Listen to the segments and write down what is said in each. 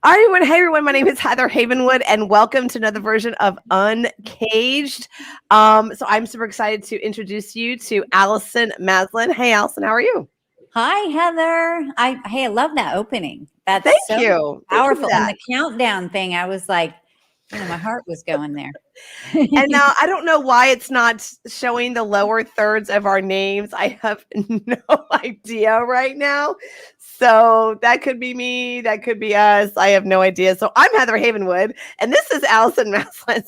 All right, everyone. Hey, everyone. My name is Heather Havenwood, and welcome to another version of Uncaged. So I'm super excited to introduce you to Allison Maslan. Hey, Allison, how are you? Hi, Heather. I love that opening. Thank That's so you. Thank you for powerful. And that. the countdown thing, I was like, my heart was going there. And now I don't know why it's not showing the lower thirds of our names. I have no idea right now. So that could be me. That could be us. I have no idea. So I'm Heather Havenwood, and this is Allison Maslin.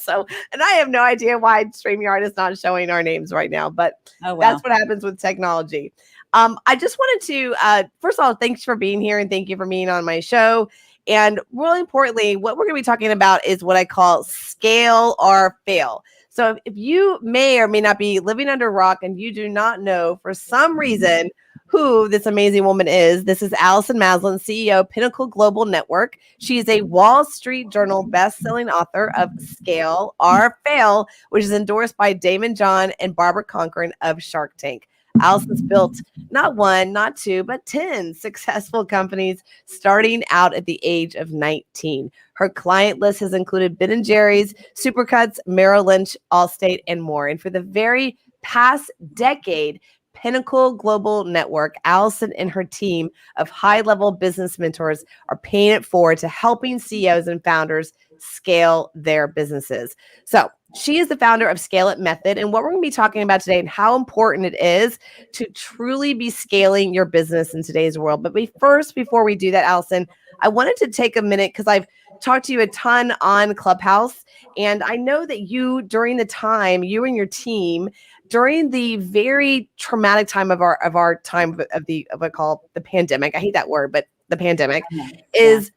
And I have no idea why StreamYard is not showing our names right now, but Oh, that's well. what happens with technology. I just wanted to, first of all, thanks for being here and thank you for being on my show. And really importantly, what we're going to be talking about is what I call scale or fail. So if you may or may not be living under a rock and you do not know for some reason who this amazing woman is, this is Allison Maslan, CEO of Pinnacle Global Network. She is a Wall Street Journal best-selling author of Scale or Fail, which is endorsed by Damon John and Barbara Conklin of Shark Tank. Allison's built not one, not two, but 10 successful companies starting out at the age of 19. Her client list has included Ben & Jerry's, Supercuts, Merrill Lynch, Allstate, and more. And for the very past decade, Pinnacle Global Network, Allison and her team of high-level business mentors are paying it forward to helping CEOs and founders scale their businesses. So she is the founder of Scale It Method. And what we're going to be talking about today and how important it is to truly be scaling your business in today's world. But before we do that, Allison, I wanted to take a minute because I've talked to you a ton on Clubhouse. And I know that you, during the time, you and your team, during the very traumatic time of our time of what I call the pandemic. I hate that word, but the pandemic is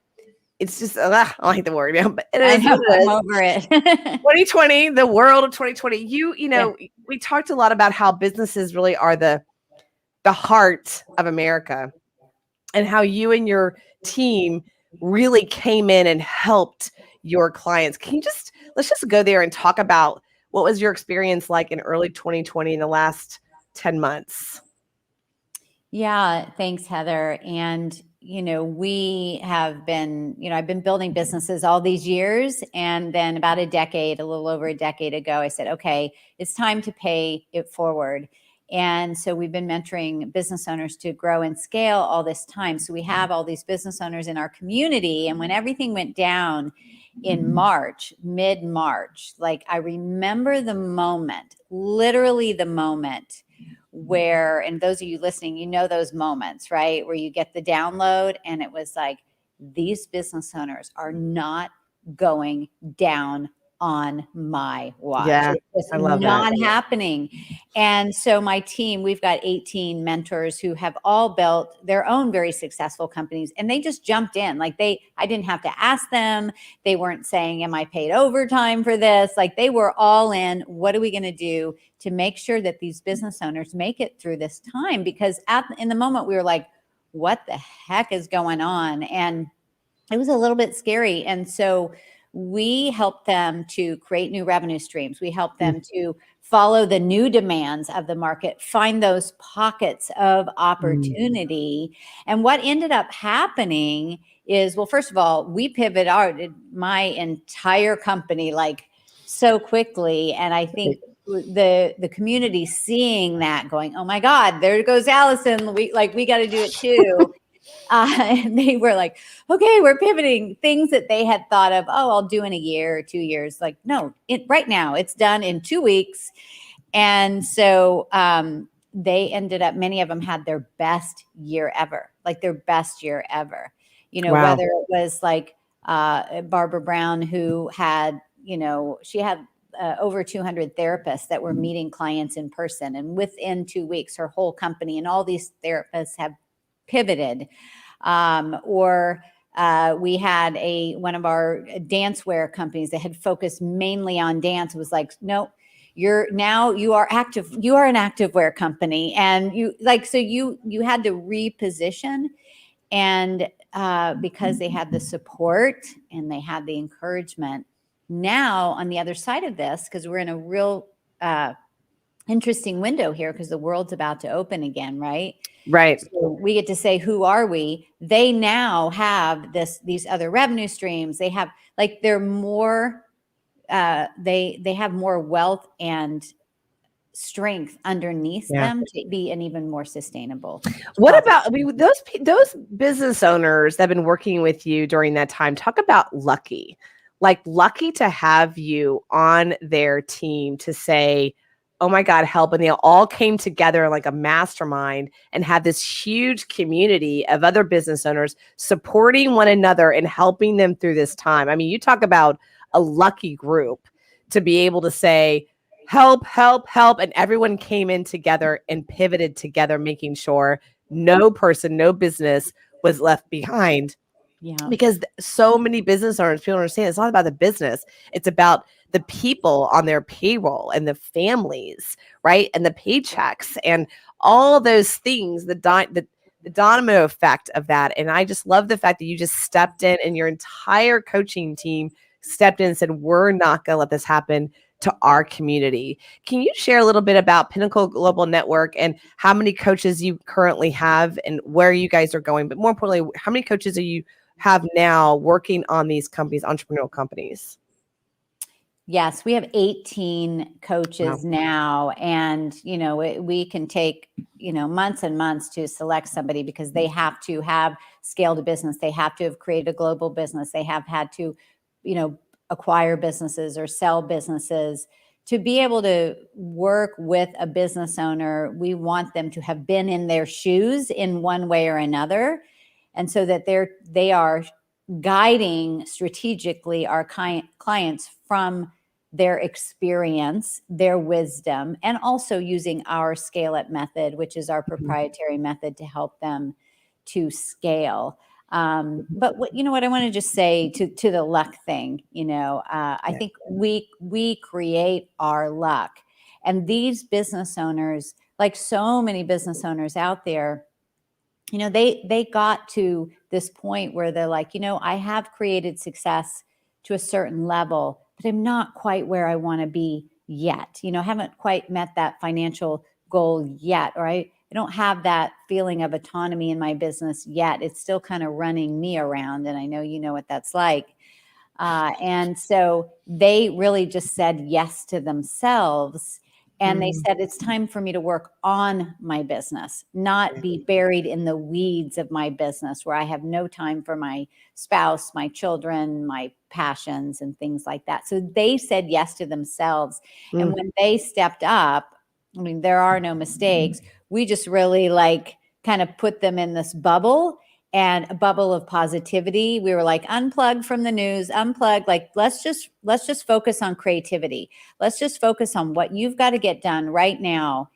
it's just I don't like the word, but it is. I know, What it I'm is. over it. 2020, the world of 2020. We talked a lot about how businesses really are the heart of America and how you and your team really came in and helped your clients. Let's just go there and talk about what was your experience like in early 2020 in the last 10 months? Yeah, thanks, Heather. And, we have been, I've been building businesses all these years. And then about a little over a decade ago, I said, okay, it's time to pay it forward. And so we've been mentoring business owners to grow and scale all this time. So we have all these business owners in our community. And when everything went down in March, mid-March, like I remember the moment, literally the moment where, and those of you listening, those moments, right? Where you get the download and it was like, these business owners are not going down on my watch. Yeah, It's I love not that. happening. And so my team, we've got 18 mentors who have all built their own very successful companies, and they just jumped in. I didn't have to ask them. They weren't saying, am I paid overtime for this? Like they were all in. What are we going to do to make sure that these business owners make it through this time? Because in the moment we were like, what the heck is going on? And it was a little bit scary. And so we help them to create new revenue streams. We help them to follow the new demands of the market, find those pockets of opportunity. And what ended up happening is, well, first of all, we my entire company like so quickly. And I think the community seeing that going, oh my God, there goes Allison. We got to do it too. And they were like, okay, we're pivoting things that they had thought of, oh, I'll do in a year or 2 years. Like, no, right now it's done in 2 weeks. And so they ended up, many of them had their best year ever, Wow. Whether it was like Barbara Brown, who had, she had over 200 therapists that were meeting clients in person. And within 2 weeks, her whole company and all these therapists have pivoted. We had one of our dancewear companies that had focused mainly on dance. It was like, no, you are active. You are an activewear company. And you had to reposition. And because they had the support and they had the encouragement. Now on the other side of this, because we're in a real interesting window here because the world's about to open again, right? Right. So we get to say, who are we? They now have these other revenue streams. They have like they're more they have more wealth and strength underneath them to be an even more sustainable. What about, I mean, those business owners that have been working with you during that time? Talk about lucky, like lucky to have you on their team to say, "Oh my God, help!" And they all came together like a mastermind and had this huge community of other business owners supporting one another and helping them through this time. I mean, you talk about a lucky group to be able to say, help, help, help. And everyone came in together and pivoted together, making sure no person, no business was left behind. Yeah. Because so many business owners, people understand it's not about the business. It's about the people on their payroll and the families, right? And the paychecks and all those things, the domino effect of that. And I just love the fact that you just stepped in and your entire coaching team stepped in and said, we're not going to let this happen to our community. Can you share a little bit about Pinnacle Global Network and how many coaches you currently have and where you guys are going? But more importantly, how many coaches are you have now working on these companies, entrepreneurial companies? Yes, we have 18 coaches now. And, we can take, months and months to select somebody because they have to have scaled a business. They have to have created a global business. They have had to, acquire businesses or sell businesses. To be able to work with a business owner, we want them to have been in their shoes in one way or another. And so that they are guiding strategically our clients from their experience, their wisdom, and also using our Scale It method, which is our proprietary method to help them to scale. But what I want to just say to the luck thing, I think we create our luck. And these business owners, like so many business owners out there, they got to this point where they're like, I have created success to a certain level, but I'm not quite where I want to be yet. Haven't quite met that financial goal yet, or I don't have that feeling of autonomy in my business yet. It's still kind of running me around. And I know you know what that's like. And so they really just said yes to themselves. And they said, it's time for me to work on my business, not be buried in the weeds of my business where I have no time for my spouse, my children, my passions and things like that. So they said yes to themselves. And when they stepped up, I mean, there are no mistakes. We just really kind of put them in this bubble, and a bubble of positivity. We were like, unplug from the news, unplug, let's just focus on creativity. Let's just focus on what you've got to get done right now.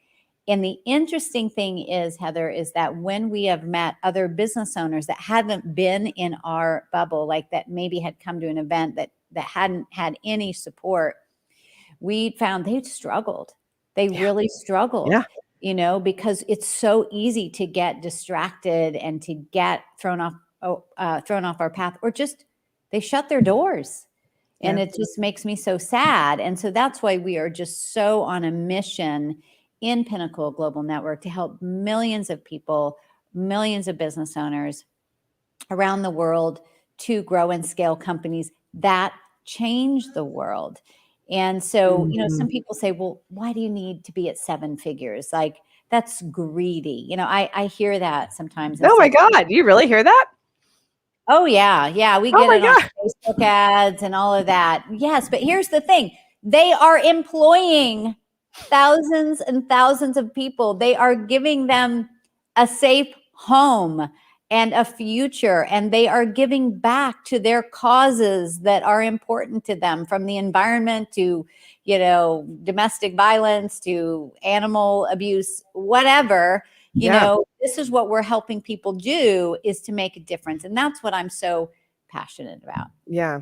And the interesting thing is, Heather, is that when we have met other business owners that haven't been in our bubble, like that maybe had come to an event that hadn't had any support, we found they struggled. They really struggled. Because it's so easy to get distracted and to get thrown off our path, or just they shut their doors. And it just makes me so sad. And so that's why we are just so on a mission in Pinnacle Global Network to help millions of people, millions of business owners around the world to grow and scale companies that change the world. And so, some people say, well, why do you need to be at 7 figures? Like, that's greedy. I hear that sometimes. Oh my God. Do you really hear that? Oh yeah. Yeah. We get it on Facebook ads and all of that. Yes. But here's the thing. They are employing thousands and thousands of people. They are giving them a safe home and a future, and they are giving back to their causes that are important to them, from the environment to, domestic violence to animal abuse, whatever. This is what we're helping people do, is to make a difference. And that's what I'm so passionate about. Yeah.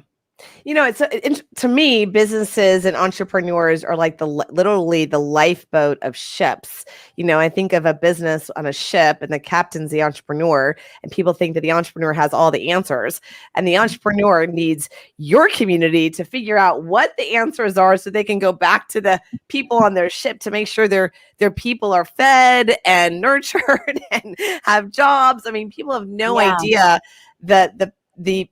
To me, businesses and entrepreneurs are like literally the lifeboat of ships. I think of a business on a ship, and the captain's the entrepreneur, and people think that the entrepreneur has all the answers, and the entrepreneur needs your community to figure out what the answers are, so they can go back to the people on their ship to make sure their people are fed and nurtured and have jobs. I mean, people have no Yeah. idea that the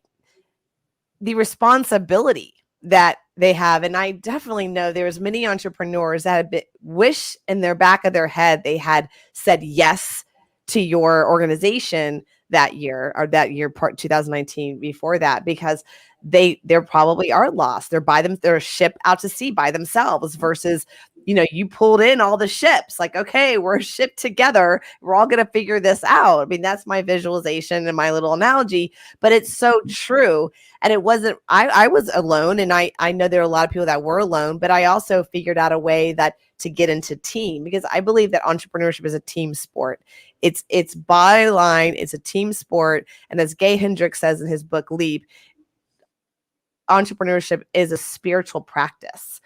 responsibility that they have. And I definitely know there's many entrepreneurs that have wish in their back of their head they had said yes to your organization that year, or that year part 2019 before that, because they're probably are lost. They're a ship out to sea by themselves, versus you pulled in all the ships, like, okay, we're a ship together, we're all going to figure this out. I mean, that's my visualization and my little analogy, but it's so true. And it wasn't, I was alone, and I know there are a lot of people that were alone, but I also figured out a way that to get into team, because I believe that entrepreneurship is a team sport. It's byline, it's a team sport. And as Gay Hendricks says in his book Leap, entrepreneurship is a spiritual practice.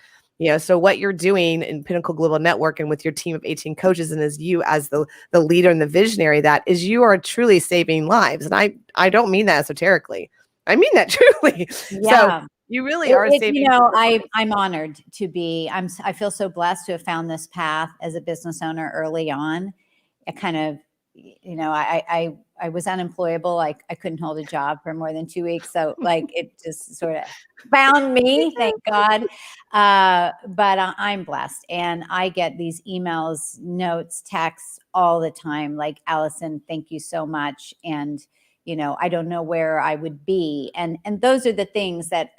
So what you're doing in Pinnacle Global Network and with your team of 18 coaches, and as you as the leader and the visionary, that is, you are truly saving lives. And I don't mean that esoterically. I mean that truly. Yeah. So you really are saving. I'm honored to be, I feel so blessed to have found this path as a business owner early on. It kind of, I was unemployable. I couldn't hold a job for more than 2 weeks. So like, it just sort of found me, thank God. But I'm blessed. And I get these emails, notes, texts all the time. Like, Allison, thank you so much. And I don't know where I would be. And those are the things that,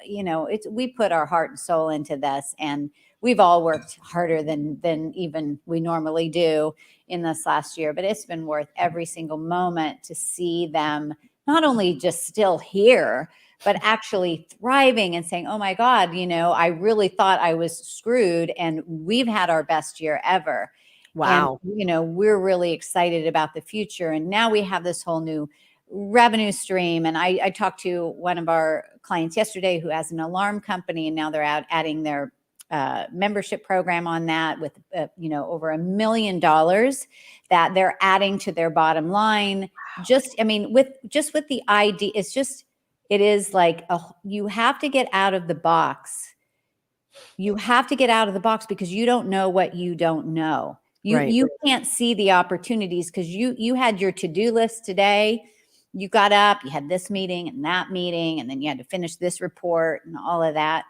we put our heart and soul into this, and we've all worked harder than even we normally do in this last year, but it's been worth every single moment to see them not only just still here, but actually thriving and saying, oh my God, I really thought I was screwed, and we've had our best year ever. Wow. And, we're really excited about the future. And now we have this whole new revenue stream. And I talked to one of our clients yesterday who has an alarm company, and now they're out adding their membership program on that with, over $1 million that they're adding to their bottom line. With the idea, it is like, you have to get out of the box. You have to get out of the box, because you don't know what you don't know. You can't see the opportunities, because you had your to-do list today. You got up, you had this meeting and that meeting, and then you had to finish this report and all of that.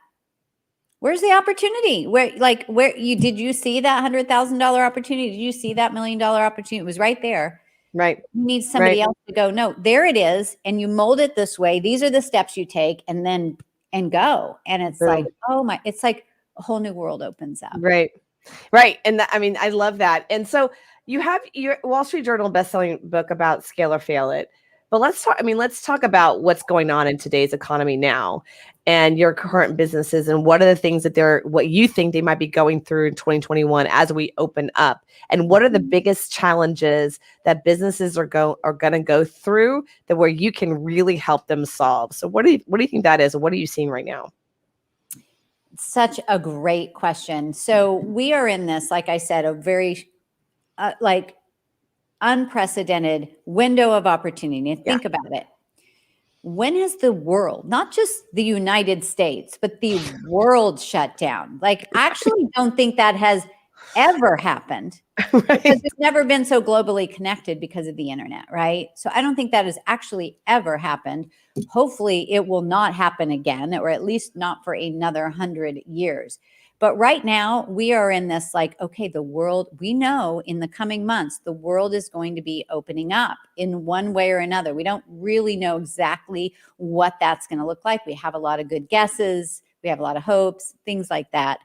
Where's the opportunity? Did you see that $100,000 opportunity? Did you see that $1 million opportunity? It was right there. Right. You need somebody else to go, no, there it is. And you mold it this way. These are the steps you take, and go. And it's like, it's like a whole new world opens up. Right. And I love that. And so you have your Wall Street Journal bestselling book about Scale or Fail It. But let's talk about what's going on in today's economy now, and your current businesses, and what are the things that what you think they might be going through in 2021 as we open up, and what are the biggest challenges that businesses are going to go through, that where you can really help them solve. So what do you think that is, and what are you seeing right now? Such a great question. So we are in this, like I said, a very unprecedented window of opportunity. And think about it. When has the world, not just the United States, but the world shut down? I actually don't think that has ever happened. Because it's never been so globally connected because of the internet, right? So I don't think that has actually ever happened. Hopefully it will not happen again, or at least not for another 100 years. But right now we are in this okay, the world, we know in the coming months, the world is going to be opening up in one way or another. We don't really know exactly what that's going to look like. We have a lot of good guesses. We have a lot of hopes, things like that.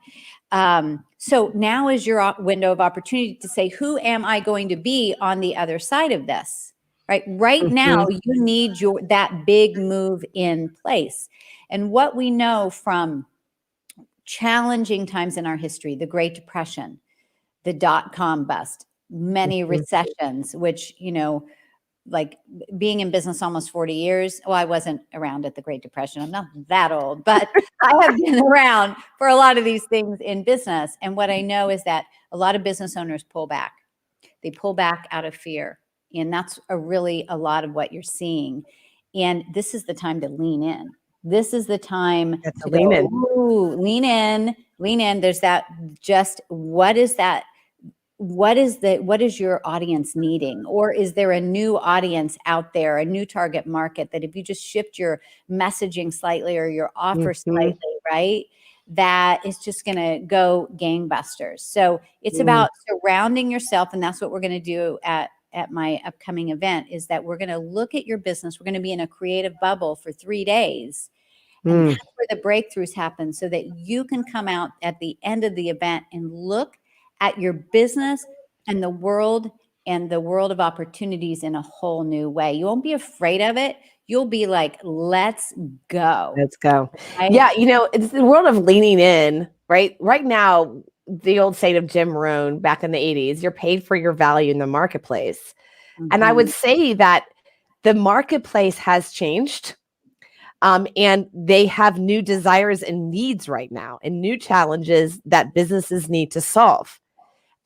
So now is your window of opportunity to say, who am I going to be on the other side of this? Right now, you need that big move in place. And what we know from challenging times in our history, the Great Depression, the dot-com bust, many recessions, which, like being in business almost 40 years. Well, I wasn't around at the Great Depression. I'm not that old, but I have been around for a lot of these things in business. And what I know is that a lot of business owners pull back. They pull back out of fear. And that's really a lot of what you're seeing. And this is the time to lean in. This is the time That's to lean go, in. ooh, lean in, lean in. There's that, just what is that? What is your audience needing? Or is there a new audience out there, a new target market that if you just shift your messaging slightly or your offer slightly, right, that is just going to go gangbusters. So it's about surrounding yourself. And that's what we're going to do at my upcoming event, is that we're going to look at your business. We're going to be in a creative bubble for 3 days. And that's where the breakthroughs happen, so that you can come out at the end of the event and look at your business and the world of opportunities in a whole new way. You won't be afraid of it. You'll be like, let's go. Let's go. Right? Yeah, it's the world of leaning in, right? Right now, the old saying of Jim Rohn back in the 80s, you're paid for your value in the marketplace. And I would say that the marketplace has changed. And they have new desires and needs right now, and new challenges that businesses need to solve.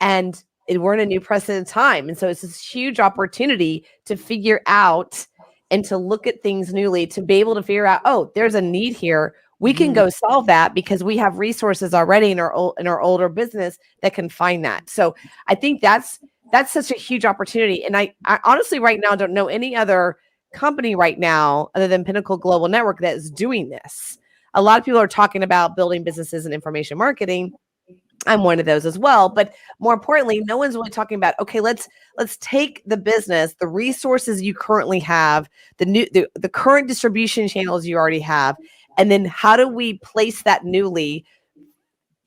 And we're in a new precedent time. And so it's this huge opportunity to figure out and to look at things newly, to be able to figure out, oh, there's a need here. We can go solve that because we have resources already in our older business that can find that. So I think that's such a huge opportunity. And I honestly right now don't know any other company right now other than Pinnacle Global Network that is doing this. A lot of people are talking about building businesses and information marketing. I'm one of those as well. But more importantly, no one's really talking about, okay, let's take the business, the resources you currently have, the current distribution channels you already have, and then how do we place that newly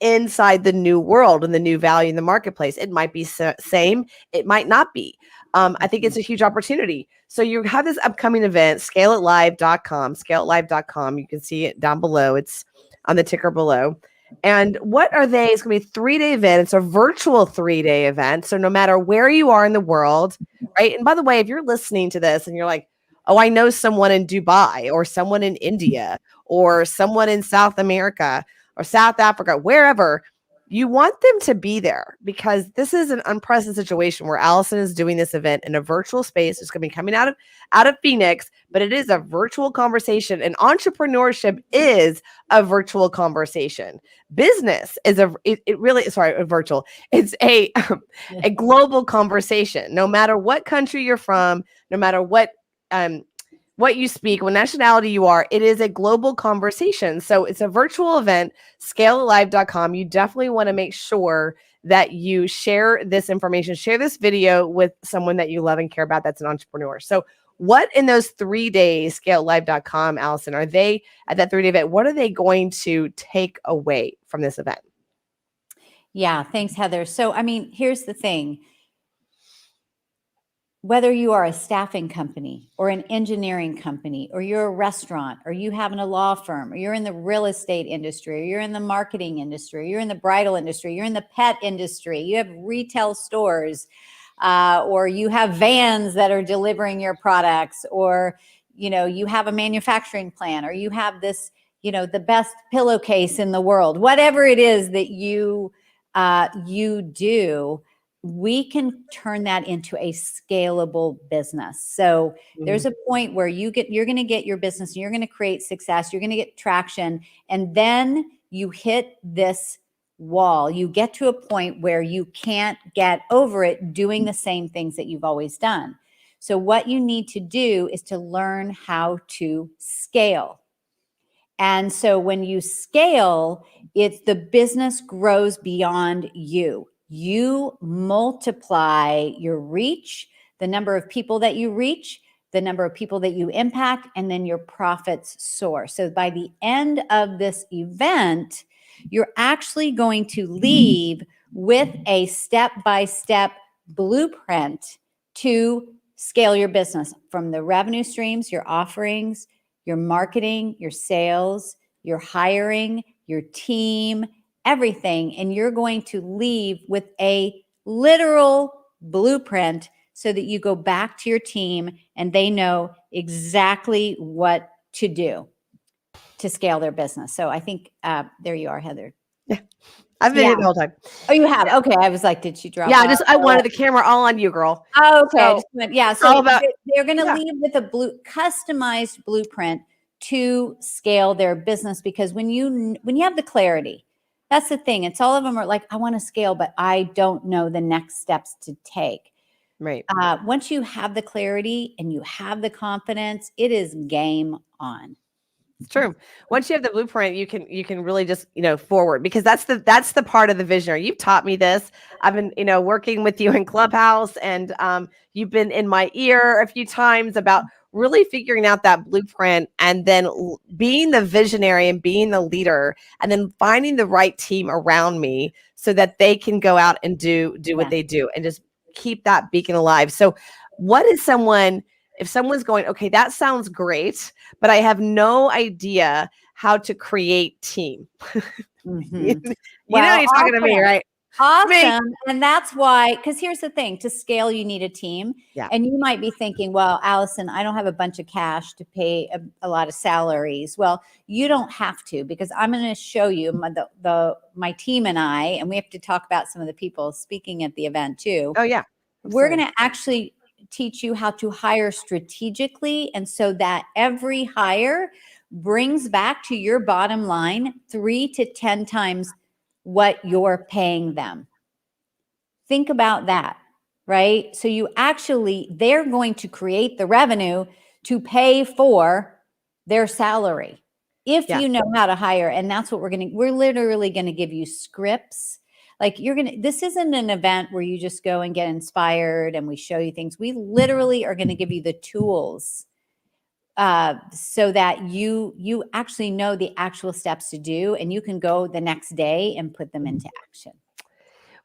inside the new world and the new value in the marketplace? It might be same, it might not be. I think it's a huge opportunity. So you have this upcoming event, scaleitlive.com, scaleitlive.com. You can see it down below. It's on the ticker below. And what are they? It's going to be a 3-day event. It's a virtual 3-day event. So no matter where you are in the world, right? And by the way, if you're listening to this and you're like, oh, I know someone in Dubai or someone in India or someone in South America or South Africa, wherever, you want them to be there, because this is an unprecedented situation where Allison is doing this event in a virtual space. It's going to be coming out of Phoenix, but it is a virtual conversation, and entrepreneurship is a virtual conversation. Business is virtual. It's a global conversation. No matter what country you're from, no matter what you speak, what nationality you are, it is a global conversation. So it's a virtual event, scaleitlive.com. You definitely want to make sure that you share this information, share this video with someone that you love and care about that's an entrepreneur. So what in those 3 days, scaleitlive.com, Allison, are they at that 3-day event? What are they going to take away from this event? Yeah, thanks, Heather. So, I mean, here's the thing. Whether you are a staffing company or an engineering company, or you're a restaurant, or you have in a law firm, or you're in the real estate industry, or you're in the marketing industry, or you're in the bridal industry, you're in the pet industry, you have retail stores, or you have vans that are delivering your products, or, you have a manufacturing plant, or you have this, the best pillowcase in the world, whatever it is that you do, we can turn that into a scalable business. So there's a point where you're going to get your business, and you're going to create success, you're going to get traction, and then you hit this wall. You get to a point where you can't get over it doing the same things that you've always done. So what you need to do is to learn how to scale. And so when you scale, it's the business grows beyond you. You multiply your reach, the number of people that you reach, the number of people that you impact, and then your profits soar. So by the end of this event, you're actually going to leave with a step-by-step blueprint to scale your business, from the revenue streams, your offerings, your marketing, your sales, your hiring, your team, everything. And you're going to leave with a literal blueprint so that you go back to your team and they know exactly what to do to scale their business. So I think there you are, Heather. Yeah. I've been Yeah. here the whole time. Oh, you have? Okay. I was like, did she drop Yeah, off? I wanted the camera all on you, girl. Oh, okay. I So just went, yeah. it's all So about, they're going to yeah. leave with a customized blueprint to scale their business, because when you have the clarity, that's the thing. It's all of them are like, I want to scale, but I don't know the next steps to take. Right. Once you have the clarity and you have the confidence, it is game on. It's true. Once you have the blueprint, you can really just, forward, because that's the part of the visionary. You've taught me this. I've been, working with you in Clubhouse, and you've been in my ear a few times about really figuring out that blueprint, and then being the visionary and being the leader, and then finding the right team around me so that they can go out and do what they do, and just keep that beacon alive. So what is if someone's going, okay, that sounds great, but I have no idea how to create team. Mm-hmm. you know, you're talking to me, right? Awesome. And that's why, because here's the thing, to scale, you need a team. Yeah. And you might be thinking, well, Allison, I don't have a bunch of cash to pay a lot of salaries. Well, you don't have to, because I'm going to show you my team and I, and we have to talk about some of the people speaking at the event too. Oh, yeah. We're going to actually teach you how to hire strategically, and so that every hire brings back to your bottom line 3 to 10 times what you're paying them. Think about that, right? So they're going to create the revenue to pay for their salary if you know how to hire. And that's what we're literally going to give you scripts. Like this isn't an event where you just go and get inspired and we show you things. We literally are going to give you the tools so that you actually know the actual steps to do, and you can go the next day and put them into action.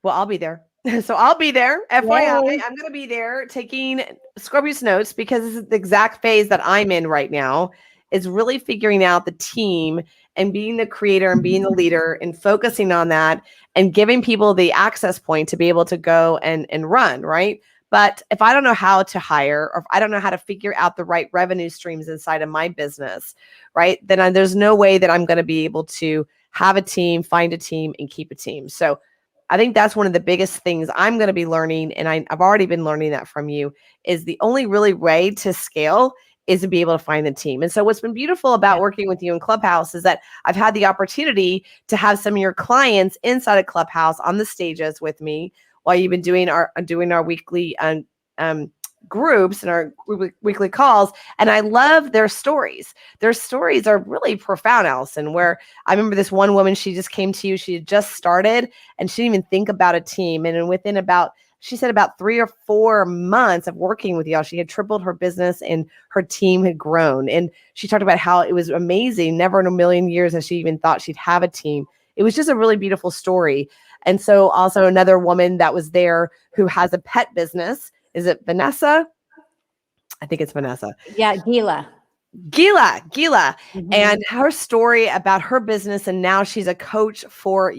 Well, I'll be there. So I'll be there. FYI, I'm going to be there taking Scorpius notes, because this is the exact phase that I'm in right now, is really figuring out the team and being the creator and being the leader and focusing on that and giving people the access point to be able to go and run, right? But if I don't know how to hire, or if I don't know how to figure out the right revenue streams inside of my business, right, then there's no way that I'm going to be able to have a team, find a team, and keep a team. So I think that's one of the biggest things I'm going to be learning, and I've already been learning that from you, is the only really way to scale is to be able to find the team. And so what's been beautiful about working with you in Clubhouse is that I've had the opportunity to have some of your clients inside of Clubhouse on the stages with me while you've been doing our weekly groups and our weekly calls. And I love their stories. Their stories are really profound, Allison, where I remember this one woman, she just came to you, she had just started and she didn't even think about a team. And within she said about 3 or 4 months of working with y'all, she had tripled her business and her team had grown. And she talked about how it was amazing. Never in a million years has she even thought she'd have a team. It was just a really beautiful story. And so also another woman that was there who has a pet business. Is it Vanessa? I think it's Vanessa. Yeah, Gila. Mm-hmm. And her story about her business, and now she's a coach for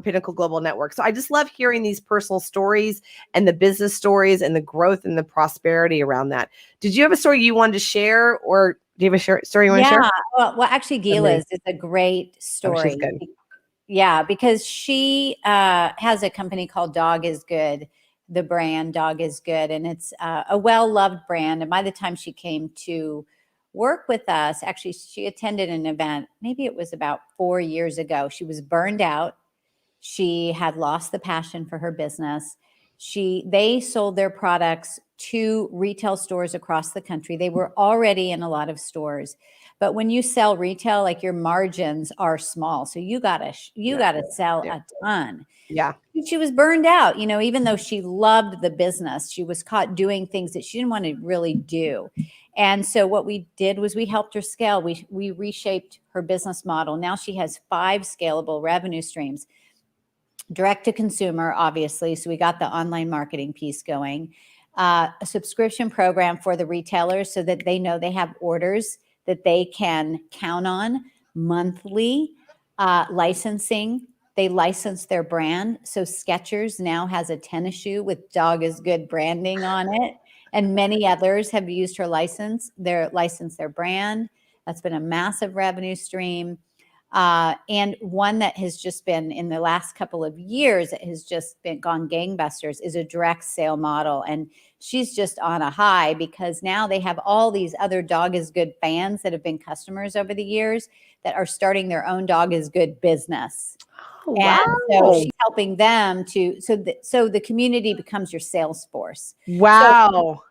Pinnacle Global Network. So I just love hearing these personal stories and the business stories and the growth and the prosperity around that. Did you have a story you wanted to share, or do you have a story you want to share? Well, actually, Gila's is a great story. She's good. Yeah, because she has a company called Dog is Good. The brand Dog is Good, and it's a well-loved brand. And by the time she came to work with us, actually, she attended an event, maybe it was about 4 years ago. She was burned out. She had lost the passion for her business. They sold their products to retail stores across the country. They were already in a lot of stores. But when you sell retail, like, your margins are small. So you gotta sell a ton. Yeah. She was burned out, even though she loved the business. She was caught doing things that she didn't want to really do. And so what we did was we helped her scale. We reshaped her business model. Now she has 5 scalable revenue streams. Direct to consumer, obviously. So we got the online marketing piece going. A subscription program for the retailers so that they know they have orders that they can count on monthly. Licensing They licensed their brand. So Skechers now has a tennis shoe with Dog is Good branding on it. And many others have used her license, their brand. That's been a massive revenue stream. And one that has just been in the last couple of years, it has just been gone gangbusters, is a direct sale model. And she's just on a high because now they have all these other Dog is Good fans that have been customers over the years that are starting their own Dog is Good business. Oh, And so wow. she's helping them to, so the community becomes your sales force. Wow. So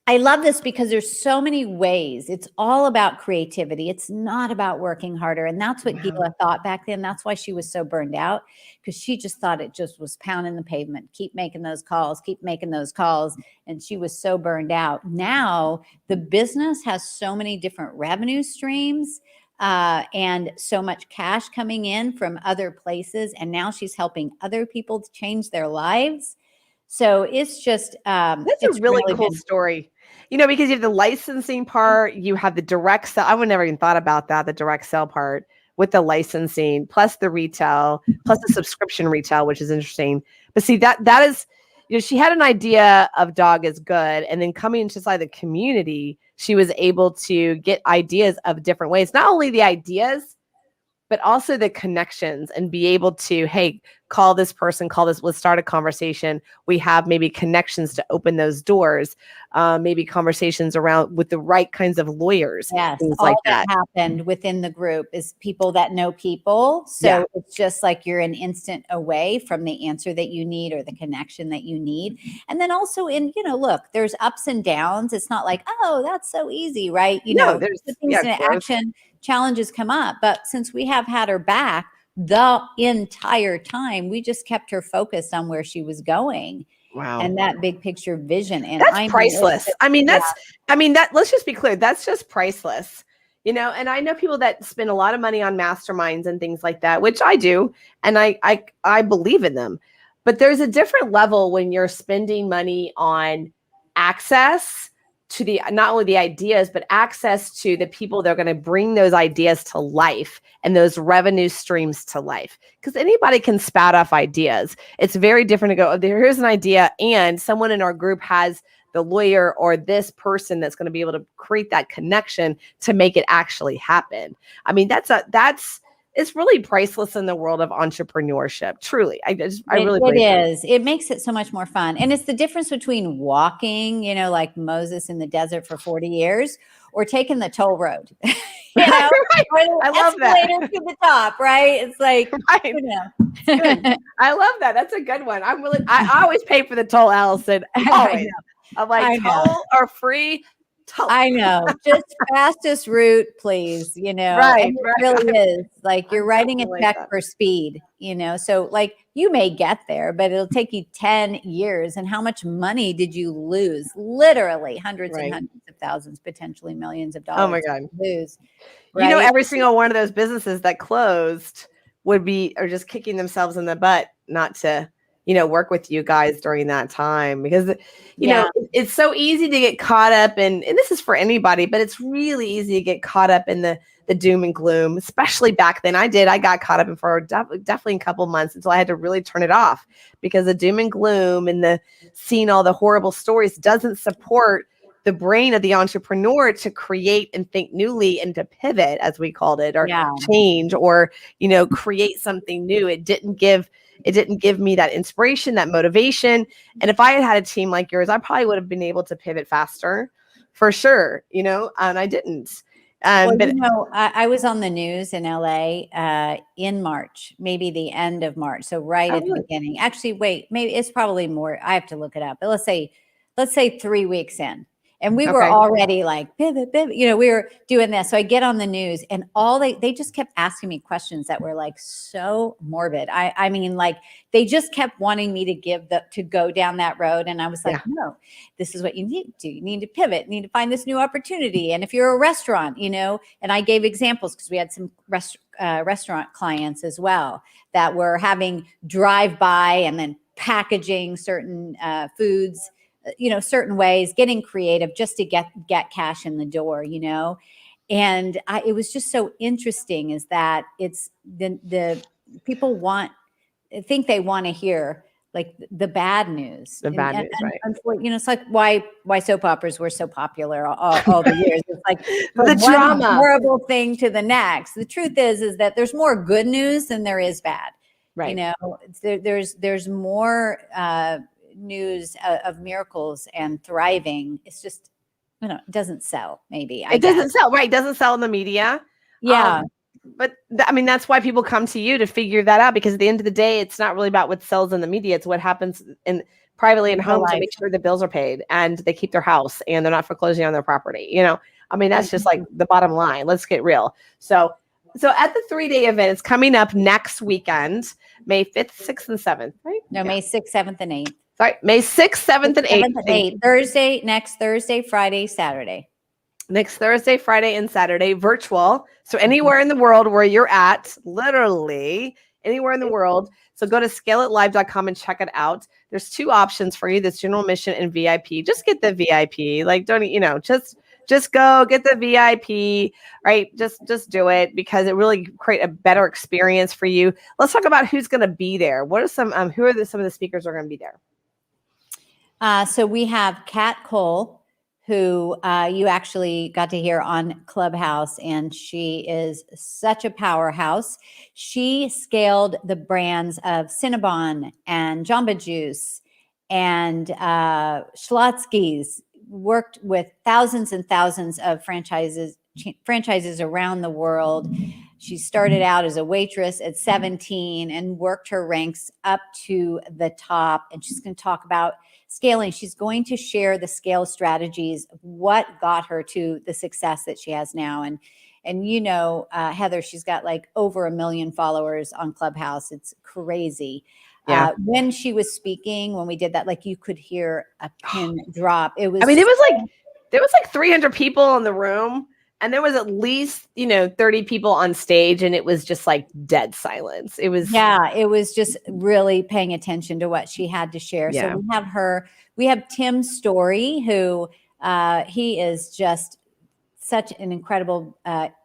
I love this because there's so many ways. It's all about creativity. It's not about working harder. And that's what Gila thought back then. That's why she was so burned out, because she just thought it just was pounding the pavement, keep making those calls, keep making those calls. And she was so burned out. Now the business has so many different revenue streams and so much cash coming in from other places. And now she's helping other people to change their lives. So it's just, That's it's a really cool been story. Because you have the licensing part, you have the direct sell. I would never even thought about that, the direct sell part with the licensing, plus the retail, plus the subscription retail, which is interesting. But see, that is, she had an idea of Dog is Good, and then coming inside the community, she was able to get ideas of different ways. Not only the ideas, but also the connections, and be able to, hey, call this person, let's start a conversation. We have maybe connections to open those doors, maybe conversations around with the right kinds of lawyers. Yes, things all like that that. happened within the group is people that know people. So Yeah. it's just like you're an instant away from the answer that you need or the connection that you need. And then also look, there's ups and downs. It's not like, oh, that's so easy, right? No, there's put things into action, challenges come up. But since we have had her back the entire time, we just kept her focused on where she was going. Wow. And that big picture vision. And That's priceless. Let's just be clear. That's just priceless. And I know people that spend a lot of money on masterminds and things like that, which I do. And I believe in them. But there's a different level when you're spending money on access to not only the ideas, but access to the people that are going to bring those ideas to life and those revenue streams to life. Because anybody can spout off ideas. It's very different to go, oh, here's an idea, and someone in our group has the lawyer or this person that's going to be able to create that connection to make it actually happen. It's really priceless in the world of entrepreneurship. Truly. I really believe it is. It makes it so much more fun. And it's the difference between walking, like Moses in the desert for 40 years, or taking the toll road. Right. I love that. To the top, right? It's like, right. I love that. That's a good one. I always pay for the toll, Allison. Always. I'm like, toll or free? Toll. I know. Just fastest route, please. Right. And it really is. Like you're writing a check for speed, So like you may get there, but it'll take you 10 years. And how much money did you lose? Literally hundreds and hundreds of thousands, potentially millions of dollars. Oh my God. Lose. Right? Every single one of those businesses that closed are just kicking themselves in the butt not to work with you guys during that time, because it's so easy to get caught up in, and this is for anybody, but it's really easy to get caught up in the doom and gloom, especially back then. I got caught up in for definitely a couple months until I had to really turn it off, because the doom and gloom and the seeing all the horrible stories doesn't support the brain of the entrepreneur to create and think newly and to pivot, as we called it, or change, or create something new. It didn't give me that inspiration, that motivation. And if I had had a team like yours, I probably would have been able to pivot faster, for sure, and I didn't. I was on the news in LA in March, maybe the end of March. So at the beginning. Actually, wait, maybe it's probably more. I have to look it up. But let's say 3 weeks in. And we were already like, pivot. We were doing this. So I get on the news, and they just kept asking me questions that were like so morbid. I mean, like they just kept wanting me to go down that road. And I was like, no, this is what you need to do. You need to pivot, you need to find this new opportunity. And if you're a restaurant, and I gave examples because we had some restaurant clients as well that were having drive-by and then packaging certain foods, certain ways, getting creative just to get cash in the door, And it was just so interesting is that it's the people think they want to hear like the bad news. The bad news, right? It's like why soap operas were so popular all the years. It's like from The one drama. horrible thing to the next. The truth is that there's more good news than there is bad. Right. There's more news of miracles and thriving. It's just, it doesn't sell. Maybe It doesn't sell, right? It doesn't sell in the media. Yeah. But I mean, that's why people come to you to figure that out, because at the end of the day, it's not really about what sells in the media. It's what happens privately in homes to make sure the bills are paid and they keep their house and they're not foreclosing on their property. I mean, that's just like the bottom line. Let's get real. So at the 3-day event, it's coming up next weekend, May 5th, 6th, and 7th, right? No, May 6th, 7th, and 8th. Sorry, May 6th, 7th, and 8th. Next Thursday, Friday, Saturday. Next Thursday, Friday, and Saturday, virtual. So anywhere in the world where you're at, literally anywhere in the world. So go to scaleitlive.com and check it out. There's 2 options for you. There's general admission and VIP. Just get the VIP. Like, don't, just go get the VIP, right? Just do it, because it really create a better experience for you. Let's talk about who's going to be there. What are some of the speakers who are going to be there? So we have Kat Cole, who you actually got to hear on Clubhouse, and she is such a powerhouse. She scaled the brands of Cinnabon and Jamba Juice and Schlotzsky's, worked with thousands and thousands of franchises around the world. She started out as a waitress at 17 and worked her ranks up to the top. And she's going to talk about scaling. She's going to share the scale strategies of what got her to the success that she has now. And Heather, she's got like over 1 million followers on Clubhouse. It's crazy. Yeah. When she was speaking, when we did that, like you could hear a pin drop. It was, there was like 300 people in the room, and there was at least, 30 people on stage, and it was just like dead silence. It was just really paying attention to what she had to share. Yeah. So we have Tim Story, who he is just such an incredible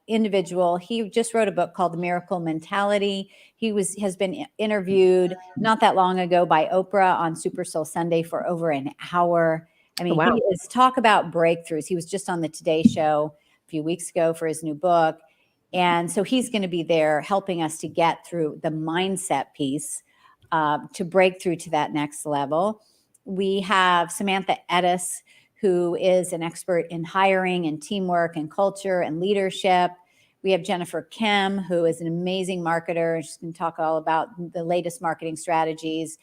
individual. He just wrote a book called The Miracle Mentality. He has been interviewed not that long ago by Oprah on Super Soul Sunday for over an hour. I mean, wow. He is talk about breakthroughs. He was just on the Today Show a few weeks ago for his new book. And so he's going to be there helping us to get through the mindset piece to break through to that next level. We have Samantha Edis, who is an expert in hiring and teamwork and culture and leadership. We have Jennifer Kim, who is an amazing marketer. She's going to talk all about the latest marketing strategies.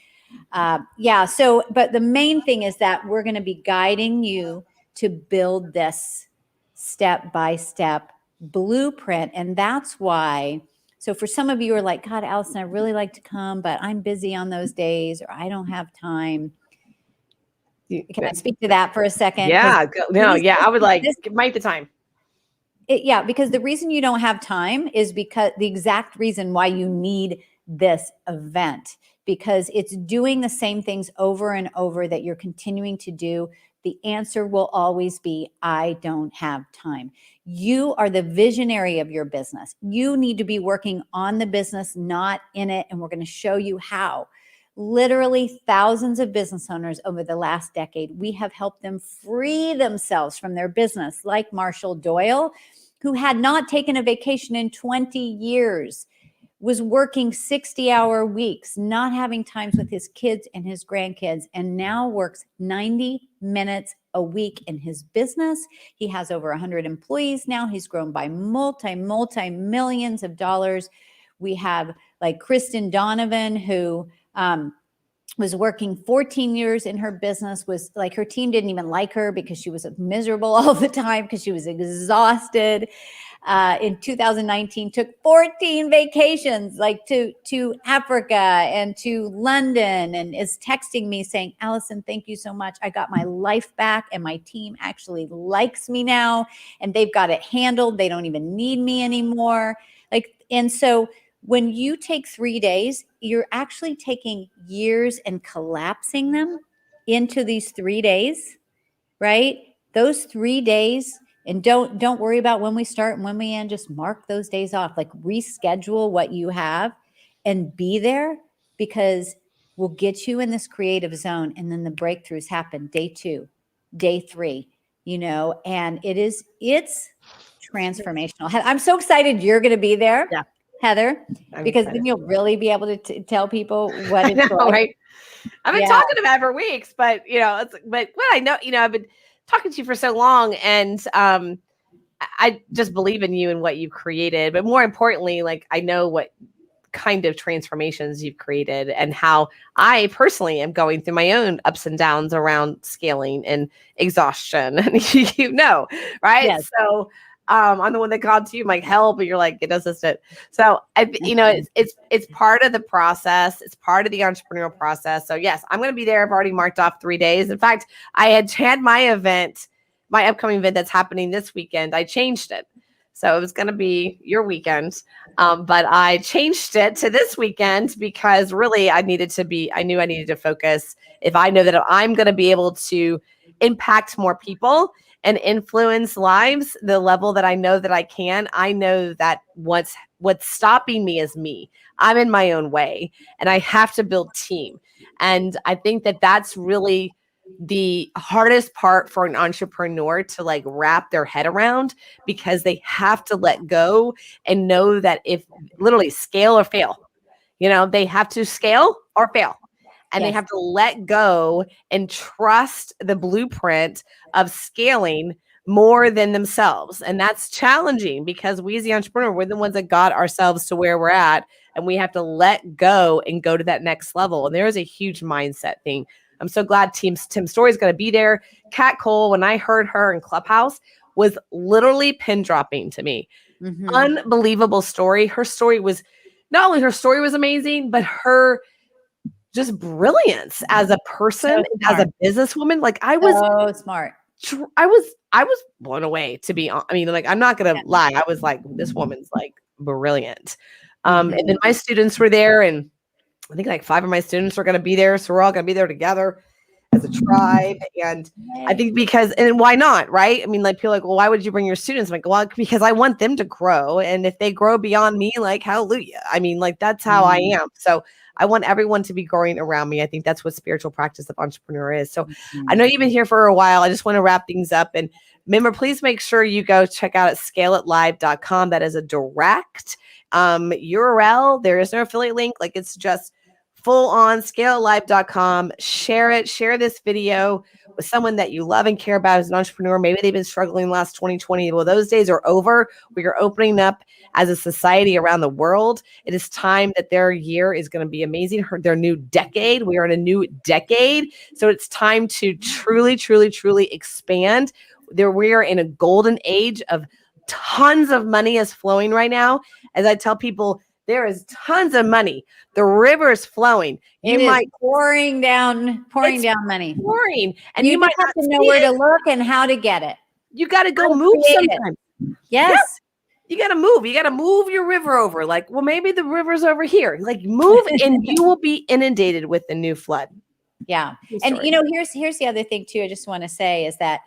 But the main thing is that we're going to be guiding you to build this step-by-step blueprint. And that's why, so for some of you who are like, God, Allison, I really like to come, but I'm busy on those days, or I don't have time. Can I speak to that for a second? Yeah. I would like make the time. Because the reason you don't have time is because the exact reason why you need this event, because it's doing the same things over and over that you're continuing to do. The answer will always be, I don't have time. You are the visionary of your business. You need to be working on the business, not in it. And we're going to show you how. Literally thousands of business owners over the last decade, we have helped them free themselves from their business, like Marshall Doyle, who had not taken a vacation in 20 years, was working 60-hour weeks, not having times with his kids and his grandkids, and now works 90 minutes a week in his business. He has over 100 employees now. He's grown by multi millions of dollars. We have like Kristen Donovan, who was working 14 years in her business, was like, her team didn't even like her because she was miserable all the time because she was exhausted. In 2019, took 14 vacations, like to Africa and to London, and is texting me saying, Allison, thank you so much. I got my life back, and my team actually likes me now, and they've got it handled. They don't even need me anymore. And so when you take 3 days, you're actually taking years and collapsing them into these 3 days, right? Those 3 days, and don't worry about when we start and when we end, just mark those days off, like reschedule what you have and be there, because we'll get you in this creative zone. And then the breakthroughs happen day 2, day 3, and it's transformational. I'm so excited you're going to be there, Yeah. Heather, I'm because excited. then you'll really be able to tell people what I it's know, like. right? I've been talking about it for weeks, but but what I know, I've been talking to you for so long, and I just believe in you and what you've created. But more importantly, like, I know what kind of transformations you've created and how I personally am going through my own ups and downs around scaling and exhaustion. And right? Yes. So I'm the one that called to you, like, help, and you're like, it does this. So it's part of the process. It's part of the entrepreneurial process. So yes, I'm going to be there. I've already marked off 3 days. In fact, I had my upcoming event that's happening this weekend. I changed it. So it was going to be your weekend. But I changed it to this weekend because really I knew I needed to focus. If I know that I'm going to be able to impact more people and influence lives, the level that I know that I can, I know that what's stopping me is me. I'm in my own way, and I have to build team. And I think that that's really the hardest part for an entrepreneur to like wrap their head around, because they have to let go and know that if literally scale or fail, they have to scale or fail, and they Yes. have to let go and trust the blueprint of scaling more than themselves. And that's challenging because we as the entrepreneur, we're the ones that got ourselves to where we're at, and we have to let go and go to that next level. And there is a huge mindset thing. I'm so glad Tim Story is going to be there. Kat Cole, when I heard her in Clubhouse, was literally pin dropping to me. Mm-hmm. Unbelievable story. Her story was not only her story was amazing, but her just brilliance as a person, as a businesswoman. Like, I was so smart. I was blown away, to be honest. I mean, like, I'm not gonna lie. I was like, this woman's like brilliant. And then my students were there, and I think like 5 of my students are going to be there. So we're all going to be there together as a tribe. And I think and why not? Right. I mean, like, people are like, well, why would you bring your students? I'm like, well, because I want them to grow. And if they grow beyond me, like, hallelujah. I mean, like, that's how I am. So I want everyone to be growing around me. I think that's what spiritual practice of entrepreneur is. So I know you've been here for a while. I just want to wrap things up. And remember, please make sure you go check out at scaleitlive.com. That is a direct URL. There is no affiliate link. Like, it's just full on scaleitlive.com. Share this video with someone that you love and care about as an entrepreneur. Maybe they've been struggling the last 2020. Well, those days are over. We are opening up as a society around the world. It is time that their year is going to be amazing. Their new decade. We are in a new decade. So it's time to truly, truly, truly expand. We are in a golden age of tons of money is flowing right now. As I tell people, there is tons of money. The river is flowing. It is pouring down money. Pouring. And you might have to know where to look and how to get it. You got to go move sometimes. Yes. You got to move. You got to move your river over. Like, well, maybe the river's over here. Like, move and you will be inundated with the new flood. Yeah. And here's the other thing too. I just want to say is that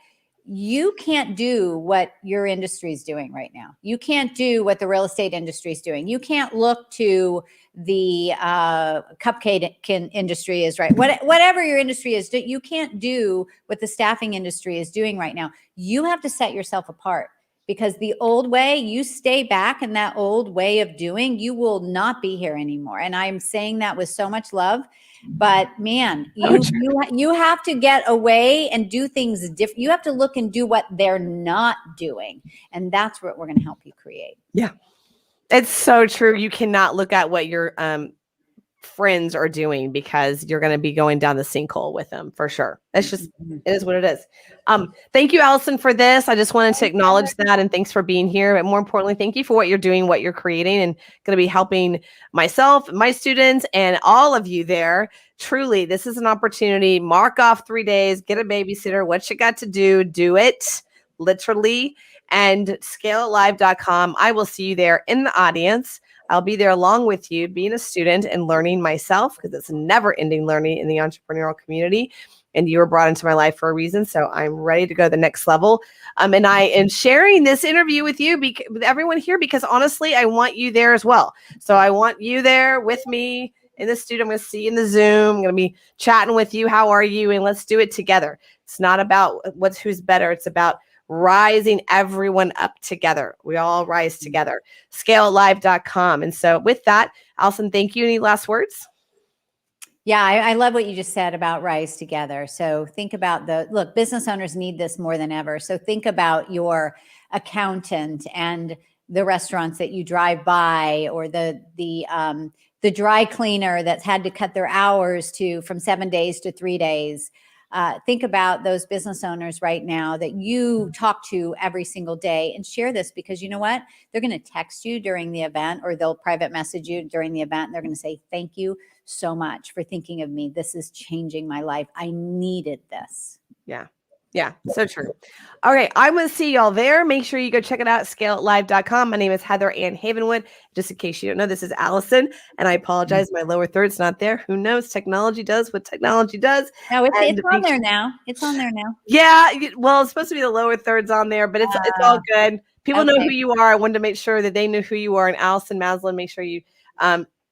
you can't do what your industry is doing right now. You can't do what the real estate industry is doing. You can't look to the cupcake industry is right. Whatever your industry is, you can't do what the staffing industry is doing right now. You have to set yourself apart, because the old way, you stay back in that old way of doing, you will not be here anymore. And I'm saying that with so much love. But man, you have to get away and do things different. You have to look and do what they're not doing. And that's what we're going to help you create. Yeah. It's so true. You cannot look at what your friends are doing, because you're going to be going down the sinkhole with them for sure. It's just, it is what it is. Thank you, Allison, for this. I just wanted to acknowledge that, and thanks for being here. But more importantly, thank you for what you're doing, what you're creating, and going to be helping myself, my students, and all of you there. Truly, this is an opportunity. Mark off 3 days, get a babysitter. What you got to do it, literally. And scaleitlive.com. I will see you there in the audience. I'll be there along with you, being a student and learning myself, because it's never ending learning in the entrepreneurial community. and you were brought into my life for a reason. So I'm ready to go to the next level. And I am sharing this interview with you, with everyone here, because honestly, I want you there as well. So I want you there with me in the studio. I'm going to see you in the Zoom. I'm going to be chatting with you. How are you? And let's do it together. It's not about who's better. It's about rising everyone up together. We all rise together. ScaleLive.com. And so with that, Allison, thank you. Any last words? Yeah, I love what you just said about rise together. So think about look, business owners need this more than ever. So think about your accountant and the restaurants that you drive by, or the dry cleaner that's had to cut their hours from 7 days to 3 days. Think about those business owners right now that you talk to every single day, and share this, because you know what? They're going to text you during the event, or they'll private message you during the event. And they're going to say, thank you so much for thinking of me. This is changing my life. I needed this. Yeah. Yeah, so true. All right, I'm going to see y'all there. Make sure you go check it out, ScaleItLive.com. My name is Heather Ann Havenwood. Just in case you don't know, this is Allison, and I apologize. My lower third's not there. Who knows? Technology does what technology does. No, it's on there now. It's on there now. Yeah, well, it's supposed to be the lower thirds on there, but it's all good. People know who you are. I wanted to make sure that they knew who you are. And Allison Maslan, make sure you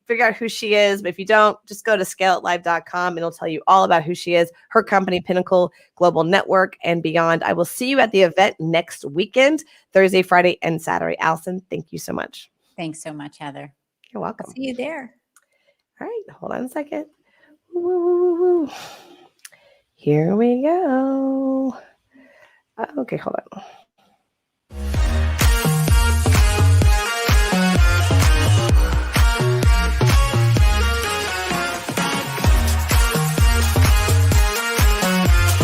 figure out who she is. But if you don't, just go to ScaleItLive.com and it'll tell you all about who she is, her company, Pinnacle Global Network, and beyond. I will see you at the event next weekend, Thursday, Friday, and Saturday. Allison, thank you so much. Thanks so much, Heather. You're welcome. I'll see you there. All right, hold on a second. Woo. Here we go. Okay, hold on.